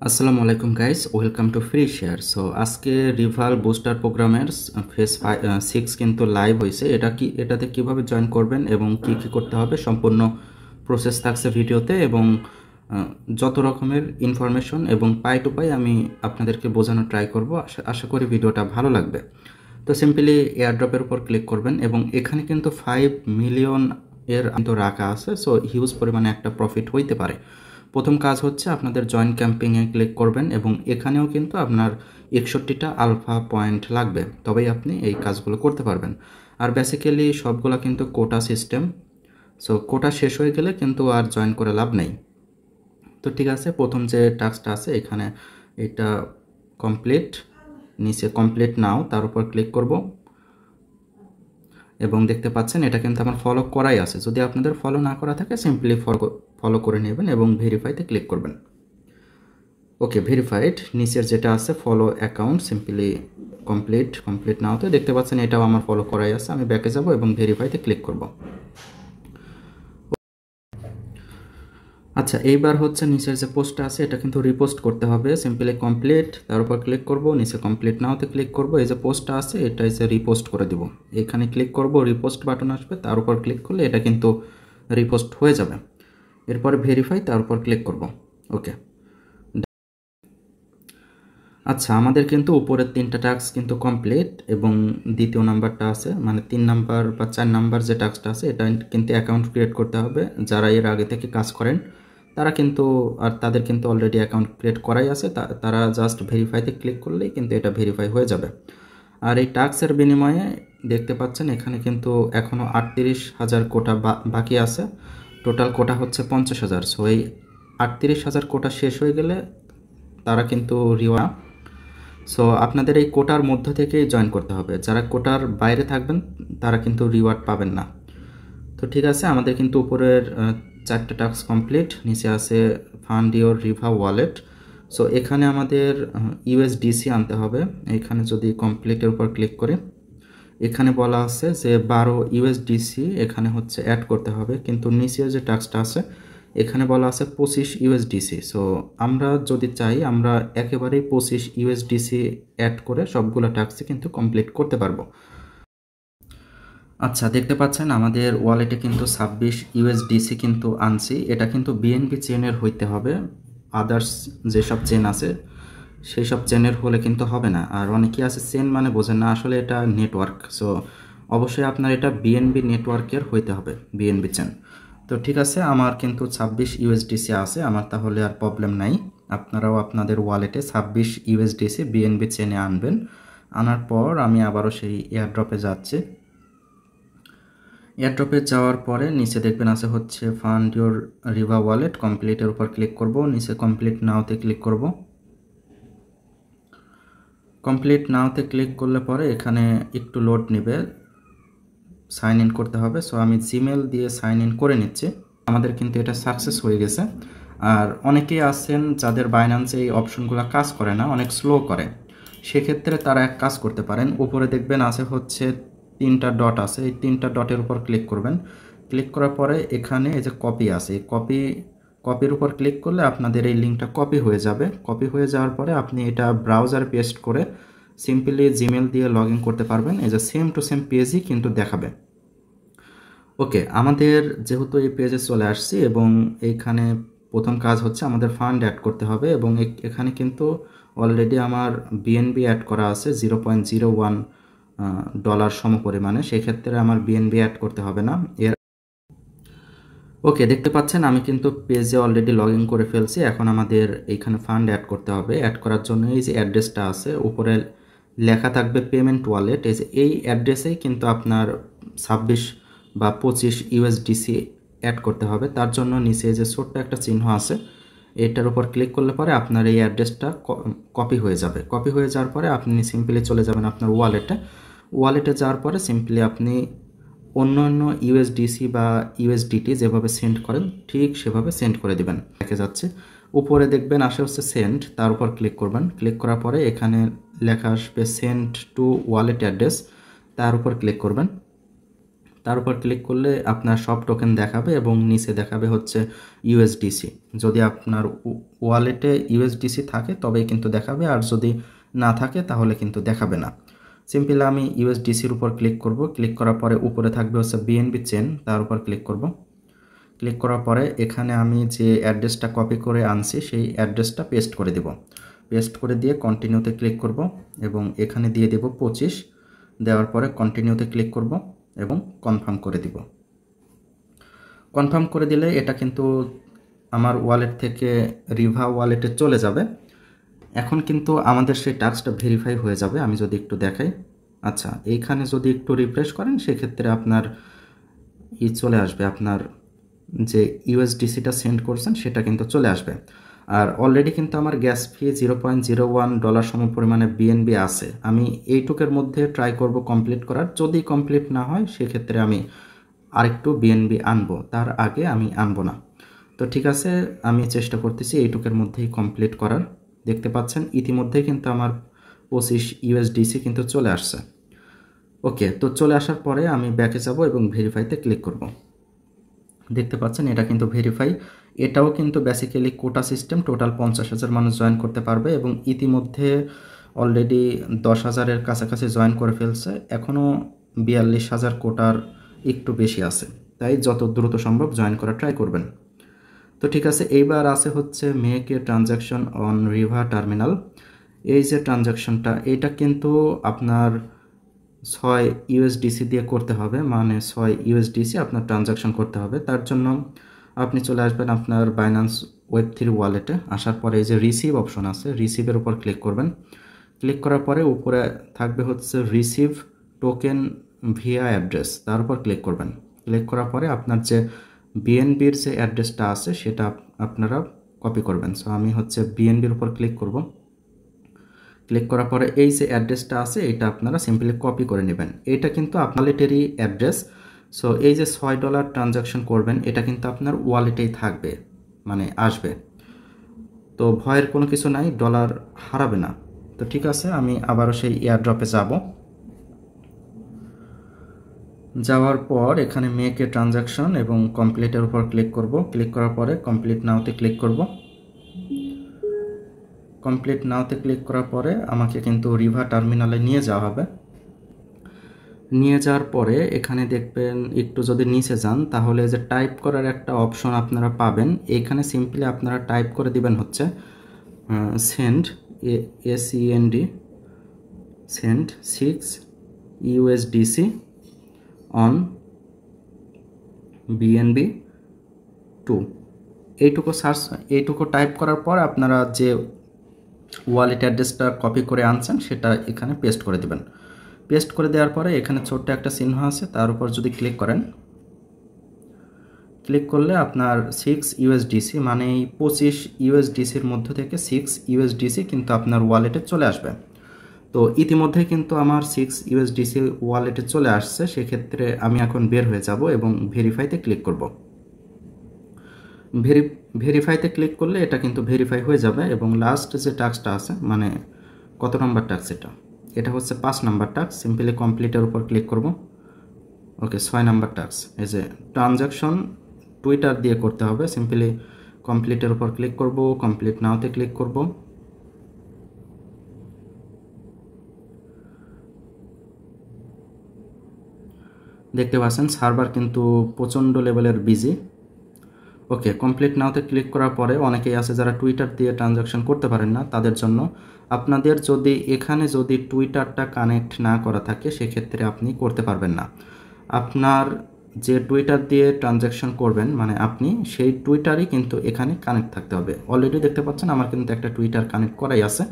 আসসালামু আলাইকুম guys, welcome to free share. So আজকে রিভাল বুস্টার প্রোগ্রামের ফেজ 6 কিন্তু লাইভ হয়েছে। এটাতে কিভাবে জয়েন করবেন এবং কি কি করতে হবে সম্পূর্ণ প্রসেস থাকছে ভিডিওতে, এবং যত রকমের ইনফরমেশন এবং পাই টু পাই আমি আপনাদেরকে বোঝানোর ট্রাই করব। আশা করি ভিডিওটা ভালো লাগবে। তো সিম্পলি এয়ারড্রপের উপর ক্লিক করবেন এবং এখানে কিন্তু 5 মিলিয়ন এর কিন্তু রাখা আছে। সো হিউজ পরিমাণে একটা প্রফিট হইতে পারে। প্রথম কাজ হচ্ছে আপনাদের জয়েন ক্যাম্পিংয়ে ক্লিক করবেন এবং এখানেও কিন্তু আপনার 61টা আলফা পয়েন্ট লাগবে, তবেই আপনি এই কাজগুলো করতে পারবেন। আর বেসিক্যালি সবগুলা কিন্তু কোটা সিস্টেম। সো কোটা শেষ হয়ে গেলে কিন্তু আর জয়েন করে লাভ নেই। তো ঠিক আছে, প্রথম যে টাস্কটা আছে এখানে এটা কমপ্লিট, নিচে কমপ্লিট নাও তার উপর ক্লিক করব এবং দেখতে পাচ্ছেন এটা কিন্তু আমার ফলো করাই আছে। যদি আপনাদের ফলো না করা থাকে সিম্পলি ফলো করে নেবেন এবং ভেরিফাইতে ক্লিক করবেন। ওকে, ভেরিফাইড। নিচের যেটা আছে ফলো অ্যাকাউন্ট, সিম্পলি কমপ্লিট নাও। তো দেখতে পাচ্ছেন এটাও আমার ফলো করাই আছে। আমি ব্যাকে যাব এবং ভেরিফাইতে ক্লিক করব। আচ্ছা, এইবার হচ্ছে নিচের যে পোস্টটা আছে এটা কিন্তু রিপোস্ট করতে হবে। সিম্পলি কমপ্লিট, তার উপর ক্লিক করব, নিচে কমপ্লিট নাওতে ক্লিক করব। এই যে পোস্টটা আছে এটা এসে রিপোস্ট করে দিব। এখানে ক্লিক করব, রিপোস্ট বাটন আসবে, তার উপর ক্লিক করলে এটা কিন্তু রিপোস্ট হয়ে যাবে। এরপরে ভেরিফাই, তার উপর ক্লিক করব। ওকে। আচ্ছা, আমাদের কিন্তু উপরের 3টা টাস্ক কিন্তু কমপ্লিট এবং দ্বিতীয় নাম্বারটা আছে, মানে 3 নাম্বার বা 4 নাম্বার যে টাস্কটা আছে এটা কিন্তু অ্যাকাউন্ট ক্রিয়েট করতে হবে। যারা এর আগে থেকে কাজ করেন তারা কিন্তু, আর তাদের কিন্তু অলরেডি অ্যাকাউন্ট ক্রিয়েট করাই আছে, তারা জাস্ট ভেরিফাইতে ক্লিক করলেই কিন্তু এটা ভেরিফাই হয়ে যাবে। আর এই টাস্কের বিনিময়ে দেখতে পাচ্ছেন এখানে কিন্তু এখনও 38,000 কোটা বাকি আছে। টোটাল কোটা হচ্ছে 50,000। সো এই 38,000 কোটা শেষ হয়ে গেলে তারা কিন্তু সো আপনাদের এই কোটার মধ্য থেকেই জয়েন করতে হবে। যারা কোটার বাইরে থাকবেন তারা কিন্তু রিওয়ার্ড পাবেন না। তো ঠিক আছে, আমাদের কিন্তু উপরের 4টা টাস্ক কমপ্লিট। নিচে আছে fund your Riva wallet. So এখানে আমাদের ইউএসডিসি আনতে হবে। এখানে যদি কমপ্লিটের উপর ক্লিক করি, এখানে বলা আছে যে 12 ইউএসডিসি এখানে হচ্ছে অ্যাড করতে হবে, কিন্তু নিচে যে টাস্কটা আছে এখানে বলা আছে 25 ইউএসডিসি। সো আমরা যদি চাই আমরা একেবারেই 25 ইউএসডিসি অ্যাড করে সবগুলো টাস্কই কিন্তু কমপ্লিট করতে পারবো। আচ্ছা, দেখতে পাচ্ছেন আমাদের ওয়ালেটে কিন্তু 26 ইউএসডিসি কিন্তু আনছি। এটা কিন্তু বিএনবি চেনের হইতে হবে, আদার্স যেসব চেন আছে সেই সব চেনের হলে কিন্তু হবে না। আর অনেকেই আছে চেন মানে বোঝেন না, আসলে এটা নেটওয়ার্ক। সো অবশ্যই আপনার এটা বিএনবি নেটওয়ার্কের হইতে হবে, বিএনবি চেন। তো ঠিক আছে, আমার কিন্তু 26 ইউএসডিসি আছে, আমার তাহলে আর প্রবলেম নাই। আপনারাও আপনাদের ওয়ালেটে 26 ইউএসডিসি বিএনবি চেনে আনবেন। আনার পর আমি আবারও সেই এয়ারড্রপে যাচ্ছি। এয়ারড্রপে যাওয়ার পরে নিচে দেখবেন আছে হচ্ছে ফান্ড ইওর রিভা ওয়ালেট, কমপ্লিটের উপর ক্লিক করব, নিচে কমপ্লিট নাওতে ক্লিক করব। কমপ্লিট নাওতে ক্লিক করলে পরে এখানে একটু লোড নেবে, সাইন ইন করতে হবে। সো আমি জিমেল দিয়ে সাইন ইন করে নিচ্ছি। আমাদের কিন্তু এটা সাকসেস হয়ে গেছে। আর অনেকেই আছেন যাদের বাইন্যান্সে এই অপশনগুলো কাজ করে না, অনেক স্লো করে। সেক্ষেত্রে তারা এক কাজ করতে পারেন, উপরে দেখবেন আছে হচ্ছে 3টা ডট আছে, এই 3টা ডটের উপর ক্লিক করবেন। ক্লিক করার পরে এখানে এই যে কপি আছে, কপির উপর ক্লিক করলে আপনাদের এই লিঙ্কটা কপি হয়ে যাবে। কপি হয়ে যাওয়ার পরে আপনি এটা ব্রাউজারে পেস্ট করে সিম্পলি জিমেল দিয়ে লগ ইন করতে পারবেন। এই যে সেম টু সেম পেজই কিন্তু দেখাবে। ওকে, আমাদের যেহেতু এই পেজে চলে আসছি এবং এইখানে প্রথম কাজ হচ্ছে আমাদের ফান্ড অ্যাড করতে হবে এবং এখানে কিন্তু অলরেডি আমার বিএনবি অ্যাড করা আছে $0.01 সমপরিমাণে। সেক্ষেত্রে আমার বিএনবি অ্যাড করতে হবে না। ওকে, দেখতে পাচ্ছেন আমি কিন্তু পেজে অলরেডি লগ ইন করে ফেলছি। এখন আমাদের এইখানে ফান্ড অ্যাড করতে হবে। অ্যাড করার জন্য এই যে অ্যাড্রেসটা আছে উপরে লেখা থাকবে পেমেন্ট ওয়ালেট, এই অ্যাড্রেসেই কিন্তু আপনার 26 বা 25 ইউএসডিসি অ্যাড করতে হবে। তার জন্য নিচে যে ছোট্ট একটা চিহ্ন আছে এটার উপর ক্লিক করলে পরে আপনার এই অ্যাড্রেসটা কপি হয়ে যাবে। কপি হয়ে যাওয়ার পরে আপনি সিম্পলি চলে যাবেন আপনার ওয়ালেটে যাওয়ার পরে সিম্পলি আপনি অন্য ইউএসডিসি বা ইউএসডিটি যেভাবে সেন্ড করেন ঠিক সেভাবে সেন্ড করে দেবেন। দেখে যাচ্ছে উপরে দেখবেন আসে হচ্ছে সেন্ড, তার উপর ক্লিক করবেন। ক্লিক করার পরে এখানে লেখা আসবে সেন্ড টু ওয়ালেট অ্যাড্রেস, তার উপর ক্লিক করবেন। তার উপর ক্লিক করলে আপনার সব টোকেন দেখাবে এবং নিচে দেখাবে হচ্ছে ইউএসডিসি। যদি আপনার ওয়ালেটে ইউএসডিসি থাকে তবেই কিন্তু দেখাবে, আর যদি না থাকে তাহলে কিন্তু দেখাবে না। সিম্পলি আমি ইউএসডিসির উপর ক্লিক করব। ক্লিক করার পরে উপরে থাকবে হচ্ছে বিএনবি চেন, তার উপর ক্লিক করব। ক্লিক করার পরে এখানে আমি যে অ্যাড্রেসটা কপি করে আনছি সেই অ্যাড্রেসটা পেস্ট করে দেব। পেস্ট করে দিয়ে কন্টিনিউতে ক্লিক করব এবং এখানে দিয়ে দেব 25। দেওয়ার পরে কন্টিনিউতে ক্লিক করব এবং কনফার্ম করে দিব। কনফার্ম করে দিলে এটা কিন্তু আমার ওয়ালেট থেকে রিভা ওয়ালেটে চলে যাবে। এখন কিন্তু আমাদের সেই টাস্কটা ভেরিফাই হয়ে যাবে। আমি যদি একটু দেখাই, আচ্ছা এইখানে যদি একটু রিফ্রেশ করেন সেক্ষেত্রে আপনার চলে আসবে, আপনার যে ইউএসডিসিটা সেন্ড করছেন সেটা কিন্তু চলে আসবে। আর অলরেডি কিন্তু আমার গ্যাস ফি $0.01 সম পরিমাণে বিএনবি আছে। আমি এইটুকের মধ্যে ট্রাই করব কমপ্লিট করার। যদি কমপ্লিট না হয় সেক্ষেত্রে আমি আরেকটু বিএনবি আনবো, তার আগে আমি আনবো না। তো ঠিক আছে, আমি চেষ্টা করতেছি এইটুকের মধ্যেই কমপ্লিট করার। দেখতে পাচ্ছেন ইতিমধ্যেই কিন্তু আমার 25 ইউএসডিসি কিন্তু চলে আসছে। ওকে, তো চলে আসার পরে আমি ব্যাকে যাব এবং ভেরিফাইতে ক্লিক করব। দেখতে পাচ্ছেন এটা কিন্তু ভেরিফাই। এটাও কিন্তু বেসিক্যালি কোটা সিস্টেম, টোটাল 50,000 মানুষ জয়েন করতে পারবে এবং ইতিমধ্যে অলরেডি 10,000-এর কাছাকাছি জয়েন করে ফেলছে। এখনও 42,000 কোটার একটু বেশি আছে, তাই যত দ্রুত সম্ভব জয়েন করা ট্রাই করবেন। তো ঠিক আছে, এইবার আছে হচ্ছে make a transaction on Riva terminal. এই যে ট্রানজ্যাকশনটা, এটা কিন্তু আপনার 6 ইউএসডিসি দিয়ে করতে হবে, মানে 6 ইউএসডিসি আপনার ট্রানজ্যাকশন করতে হবে। তার জন্য আপনি চলে আসবেন আপনার বাইন্যান্স ওয়েব3 ওয়ালেটে। আসার পরে এই যে রিসিভ অপশন আছে, রিসিভের উপর ক্লিক করবেন। ক্লিক করার পরে উপরে থাকবে হচ্ছে রিসিভ টোকেন ভিয়া অ্যাড্রেস, তার উপর ক্লিক করবেন। ক্লিক করার পরে আপনার যে বিএনবির যে অ্যাড্রেসটা আছে সেটা আপনারা কপি করবেন। সো আমি হচ্ছে বিএনবির উপর ক্লিক করব। ক্লিক করার পরে এই যে অ্যাড্রেসটা আছে এটা আপনারা সিম্পলি কপি করে নেবেন। এটা কিন্তু আপনার ওয়ালেটেরই অ্যাড্রেস। সো এই যে $6 ট্রানজ্যাকশন করবেন এটা কিন্তু আপনার ওয়ালেটেই থাকবে, মানে আসবে। তো ভয়ের কোনো কিছু নাই, ডলার হারাবে না। তো ঠিক আছে, আমি আবারও সেই এয়ারড্রপে যাব। যাওয়ার পর এখানে মেক এ ট্রানজ্যাকশন এবং কমপ্লিটের উপর ক্লিক করব। ক্লিক করার পরে কমপ্লিট নাওতে ক্লিক করব। কমপ্লিট নাওতে ক্লিক করার পরে আমাকে কিন্তু রিভা টার্মিনালে নিয়ে যাওয়া হবে। নিয়ে যাওয়ার পরে এখানে দেখবেন একটু যদি নিচে যান তাহলে যে টাইপ করার একটা অপশন আপনারা পাবেন। এখানে সিম্পলি আপনারা টাইপ করে দিবেন হচ্ছে send SEND send 6 USDC on BNB 2। এইটুকু টাইপ করার পর আপনারা যে ওয়ালেট অ্যাড্রেসটা কপি করে আনছেন সেটা এখানে পেস্ট করে দেবেন। পেস্ট করে দেওয়ার পরে এখানে ছোট্ট একটা চিহ্ন আছে, তার উপর যদি ক্লিক করেন, ক্লিক করলে আপনার 6 ইউএসডিসি মানে এই 25 ইউএসডিসির মধ্য থেকে 6 ইউএসডিসি কিন্তু আপনার ওয়ালেটে চলে আসবে। তো ইতিমধ্যে কিন্তু আমার 6 ইউএসডিসি ওয়ালেটে চলে আসছে। সেক্ষেত্রে আমি এখন বের হয়ে যাব এবং ভেরিফাইতে ক্লিক করব। ভেরিফাইতে ক্লিক করলে এটা কিন্তু ভেরিফাই হয়ে যাবে এবং লাস্ট যে টাস্কটা আছে, মানে কত নম্বর টাস্ক, এটা হচ্ছে 5 নম্বর টাস্ক। সিম্পলি কমপ্লিটের উপর ক্লিক করব। ওকে, 6 নম্বর টাস্ক, এই যে ট্রানজ্যাকশন টুইটার দিয়ে করতে হবে। সিম্পলি কমপ্লিটের উপর ক্লিক করব, কমপ্লিট নাওতে ক্লিক করব। দেখতে পাচ্ছেন সার্ভার কিন্তু প্রচণ্ড লেভেলের বিজি। ওকে, কমপ্লিট নাওতে ক্লিক করার পরে অনেকেই আছে যারা টুইটার দিয়ে ট্রানজ্যাকশন করতে পারেন না, তাদের জন্য আপনাদের যদি এখানে যদি টুইটারটা কানেক্ট না করা থাকে সেক্ষেত্রে আপনি করতে পারবেন না। আপনার যে টুইটার দিয়ে ট্রানজ্যাকশন করবেন মানে আপনি সেই টুইটারই কিন্তু এখানে কানেক্ট থাকতে হবে। অলরেডি দেখতে পাচ্ছেন আমার কিন্তু একটা টুইটার কানেক্ট করাই আছে।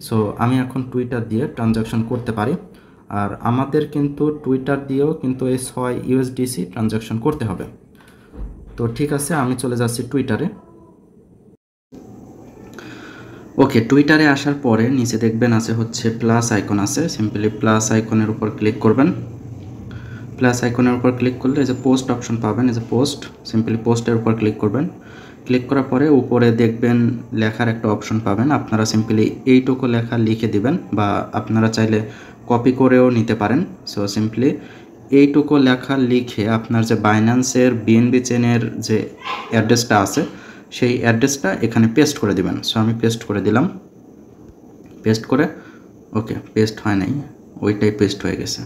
সো আমি এখন টুইটার দিয়ে ট্রানজ্যাকশন করতে পারি। আর আমাদের কিন্তু টুইটার দিয়েও কিন্তু এই 6 ইউএসডিসি ট্রানজ্যাকশন করতে হবে। তো ঠিক আছে, আমি চলে যাচ্ছি টুইটারে। ওকে, টুইটারে আসার পরে নিচে দেখবেন আছে হচ্ছে প্লাস আইকন আছে। সিম্পলি প্লাস আইকনের উপর ক্লিক করবেন। প্লাস আইকনের উপর ক্লিক করলে এই যে পোস্ট অপশন পাবেন, এই যে পোস্ট, সিম্পলি পোস্টের উপর ক্লিক করবেন। ক্লিক করার পরে উপরে দেখবেন লেখার একটা অপশন পাবেন। আপনারা সিম্পলি এইটুকু লেখা লিখে দিবেন বা আপনারা চাইলে কপি করেও নিতে পারেন। সো সিম্পলি এইটুকু লেখা লিখে আপনার যে বাইন্যান্সের বিএনবি চেনের যে অ্যাড্রেসটা আছে সেই অ্যাড্রেসটা এখানে পেস্ট করে দিবেন। সো আমি পেস্ট করে দিলাম, পেস্ট করে ওকে পেস্ট হয় নাই, ওইটাই পেস্ট হয়ে গেছে,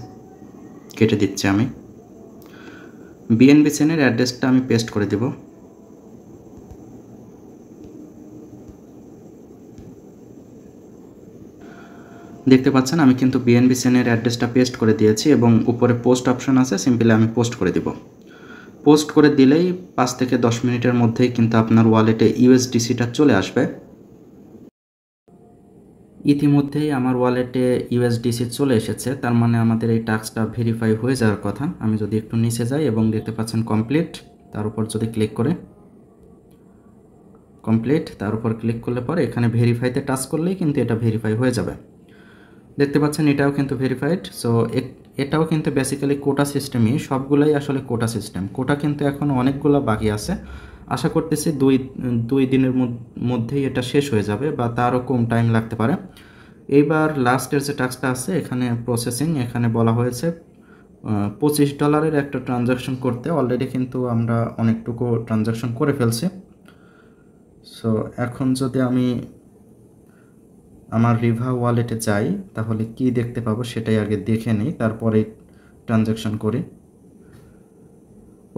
কেটে দিচ্ছি আমি। বিএনবি চেনের অ্যাড্রেসটা আমি পেস্ট করে দেব। দেখতে পাচ্ছেন আমি কিন্তু বিএনবি চেনের অ্যাড্রেসটা পেস্ট করে দিয়েছি এবং উপরে পোস্ট অপশন আছে, সিম্পলি আমি পোস্ট করে দিব। পোস্ট করে দিলেই 5 থেকে 10 মিনিটের মধ্যেই কিন্তু আপনার ওয়ালেটে ইউএসডিসিটা চলে আসবে। ইতিমধ্যেই আমার ওয়ালেটে ইউএসডিসি চলে এসেছে, তার মানে আমাদের এই টাস্কটা ভেরিফাই হয়ে যাওয়ার কথা। আমি যদি একটু নিচে যাই এবং দেখতে পাচ্ছেন কমপ্লিট, তার উপর যদি ক্লিক করে কমপ্লিট, তার উপর ক্লিক করলে পরে এখানে ভেরিফাইতে টাচ করলেই কিন্তু এটা ভেরিফাই হয়ে যাবে। দেখতে পাচ্ছেন এটাও কিন্তু ভেরিফাইড। সো এটাও কিন্তু বেসিক্যালি কোটা সিস্টেমই, সবগুলাই আসলে কোটা সিস্টেম। কোটা কিন্তু এখন অনেকগুলো বাকি আছে, আশা করতেছি দুই দিনের মধ্যেই এটা শেষ হয়ে যাবে বা তারও কম টাইম লাগতে পারে। এইবার লাস্টের যে টাস্কটা আছে এখানে প্রসেসিং, এখানে বলা হয়েছে $25 একটা ট্রানজ্যাকশন করতে। অলরেডি কিন্তু আমরা অনেকটুকু ট্রানজ্যাকশন করে ফেলছি। সো এখন যদি আমি আমার রিভা ওয়ালেটে যাই তাহলে কি দেখতে পাবো সেটাই আগে দেখে নিই, তারপরে ট্রানজ্যাকশন করি।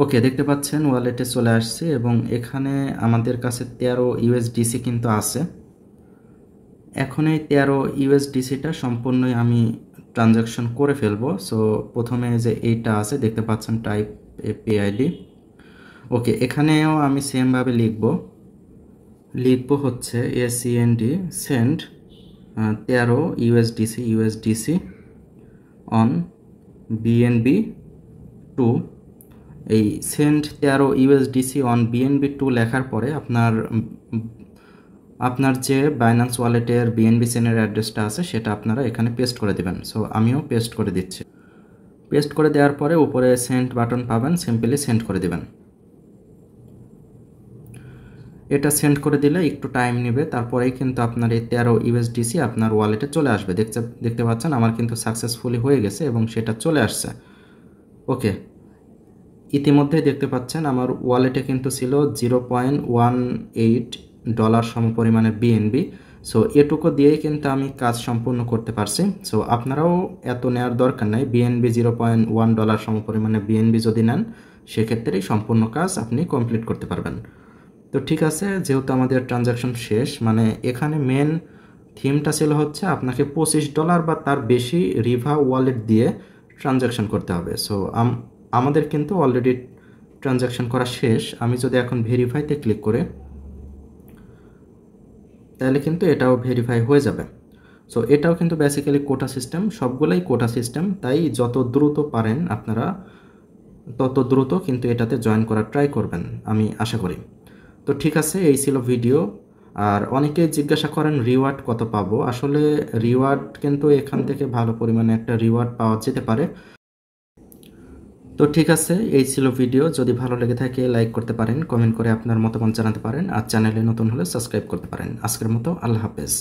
ওকে, দেখতে পাচ্ছেন ওয়ালেটে চলে আসছে এবং এখানে আমাদের কাছে 13 ইউএসডিসি কিন্তু আছে। এখন এই 13 ইউএসডিসিটা সম্পূর্ণই আমি ট্রানজ্যাকশন করে ফেলবো। সো প্রথমে যে এইটা আছে দেখতে পাচ্ছেন টাইপ এপিআইডি। ওকে, এখানেও আমি সেমভাবে লিখবো হচ্ছে এসিএনডি সেন্ড 13 ইউএসডিসি অন বিএনবি 2। এই সেন্ড 13 ইউএসডিসি অন বিএনবি 2 লেখার পরে আপনার যে বাইন্যান্স ওয়ালেটের বিএনবি চেনের অ্যাড্রেসটা আছে সেটা আপনারা এখানে পেস্ট করে দেবেন। সো আমিও পেস্ট করে দিচ্ছি। পেস্ট করে দেওয়ার পরে উপরে সেন্ড বাটন পাবেন, সিম্পলি সেন্ড করে দেবেন। এটা সেন্ড করে দিলে একটু টাইম নেবে, তারপরেই কিন্তু আপনার এই 13 ইউএসডিসি আপনার ওয়ালেটে চলে আসবে। দেখতে পাচ্ছেন আমার কিন্তু সাকসেসফুলি হয়ে গেছে এবং সেটা চলে আসছে। ওকে, ইতিমধ্যেই দেখতে পাচ্ছেন আমার ওয়ালেটে কিন্তু ছিল $0.18 সমপরিমাণের বিএনবি। সো এটুকু দিয়েই কিন্তু আমি কাজ সম্পূর্ণ করতে পারছি। সো আপনারাও এত নেওয়ার দরকার নাই, বিএনবি $0.1 সমপরিমাণে বিএনবি যদি নেন সেক্ষেত্রেই সম্পূর্ণ কাজ আপনি কমপ্লিট করতে পারবেন। তো ঠিক আছে, যেহেতু আমাদের ট্রানজ্যাকশন শেষ, মানে এখানে মেন থিমটা ছিল হচ্ছে আপনাকে $25 বা তার বেশি রিভা ওয়ালেট দিয়ে ট্রানজ্যাকশন করতে হবে। সো আমাদের কিন্তু অলরেডি ট্রানজ্যাকশন করা শেষ। আমি যদি এখন ভেরিফাইতে ক্লিক করে তাহলে কিন্তু এটাও ভেরিফাই হয়ে যাবে। সো এটাও কিন্তু বেসিক্যালি কোটা সিস্টেম, সবগুলাই কোটা সিস্টেম, তাই যত দ্রুত পারেন আপনারা তত দ্রুত কিন্তু এটাতে জয়েন করার ট্রাই করবেন, আমি আশা করি। তো ঠিক আছে, এই ছিল ভিডিও। আর অনেকেই জিজ্ঞাসা করেন রিওয়ার্ড কত পাবো। আসলে রিওয়ার্ড কিন্তু এখান থেকে ভালো পরিমাণে একটা রিওয়ার্ড পাওয়া যেতে পারে। তো ঠিক আছে, এই ছিল ভিডিও। যদি ভালো লেগে থাকে লাইক করতে পারেন, কমেন্ট করে আপনার মতামত জানাতে পারেন, আর চ্যানেলে নতুন হলে সাবস্ক্রাইব করতে পারেন। আজকের মতো আল্লাহ হাফেজ।